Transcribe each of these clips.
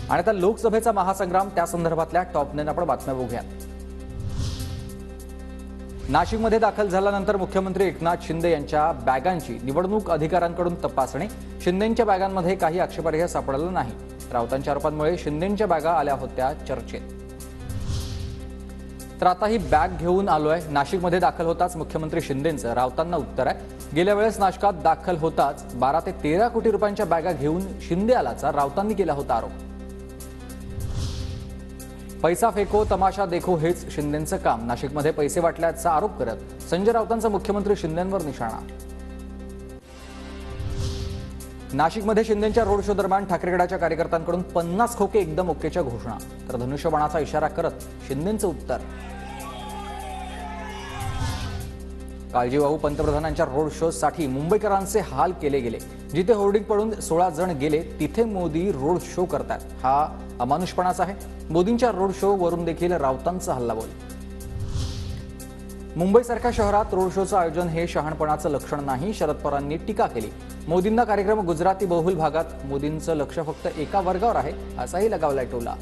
आणि आता लोकसभेचा महासंग्राम त्या संदर्भातल्या टॉप 9 आपण बातम्या बघूया। नाशिकमध्ये दाखल झाल्यानंतर मुख्यमंत्री एकनाथ शिंदे यांच्या बॅगांची निवडणूक अधिकाऱ्यांकडून तपासणी। शिंदेंच्या बॅगांमध्ये काही आक्षेपार्ह सापडलं नाही। राऊतांच्या आरोपांमुळे शिंदेंच्या बॅगा आल्या होत्या चर्चेत। तर आता ही बॅग घेऊन आलोय। नाशिकमध्ये दाखल होताच मुख्यमंत्री शिंदेंचं राऊतांना उत्तर आहे। गेल्या वेळेस नाशिकात दाखल होताच 12 ते 13 कोटी रुपयांच्या बॅगा घेऊन शिंदे आल्याचा राऊतांनी केला होता आरोप। पैसा फेको तमाशा देखो हेच शिंदेंचं काम। नाशिकमध्ये पैसे वाटल्याचा आरोप करत संजय राऊतांचा मुख्यमंत्री शिंदेंवर निशाणा। नाशिकमध्ये शिंदेंच्या रोड शो दरम्यान ठाकरेगडाच्या कार्यकर्त्यांकडून 50 खोके एकदम ओकेच्या घोषणा। तर धनुष्यबाणाचा इशारा करत शिंदेंचं उत्तर। काळजीवाहू पंतप्रधानांच्या रोड शो साठी मुंबईकरांचे हाल केले गेले। जिथे होर्डिंग पडून 16 जण गेले तिथे मोदी रोड शो करतात। हा अमानुषपणाच आहे। मोदींच्या रोड शो वरून देखील राऊतांचा हल्लाबोल। मुंबईसारख्या शहरात रोड शोचं आयोजन हे शहाणपणाचं लक्षण नाही, शरद पवारांनी टीका केली। मोदींना कार्यक्रम गुजराती बहुल भागात, मोदींचं लक्ष फक्त एका वर्गावर आहे असाही लगावलाय टोला।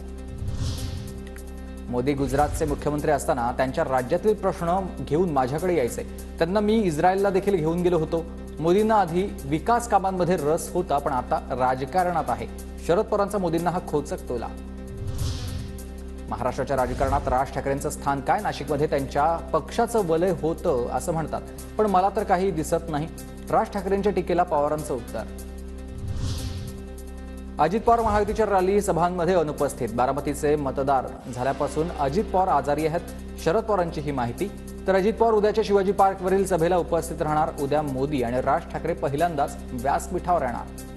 मोदी गुजरातचे मुख्यमंत्री असताना त्यांच्या राज्यातील प्रश्न घेऊन माझ्याकडे यायचे। त्यांना मी इस्रायलला देखील घेऊन गेलो होतो। मोदींना आधी विकास कामांमध्ये रस होता, पण आता राजकारणात आहे। शरद पवारांचा मोदींना हा खोचक टोला। महाराष्ट्राच्या राजकारणात राज ठाकरेंचं स्थान काय? नाशिकमध्ये त्यांच्या पक्षाचं वलय होतं असं म्हणतात, पण मला तर काही दिसत नाही। राज ठाकरेंच्या टीकेला पवारांचं उत्तर। अजित पवार महायुतीच्या रॅली सभांमध्ये अनुपस्थित। बारामतीचे मतदार झाल्यापासून अजित पवार आजारी आहेत, शरद पवारांची ही माहिती। तर अजित पवार उद्याच्या शिवाजी पार्कवरील सभेला उपस्थित राहणार। उद्या मोदी आणि राज ठाकरे पहिल्यांदाच व्यासपीठावर येणार।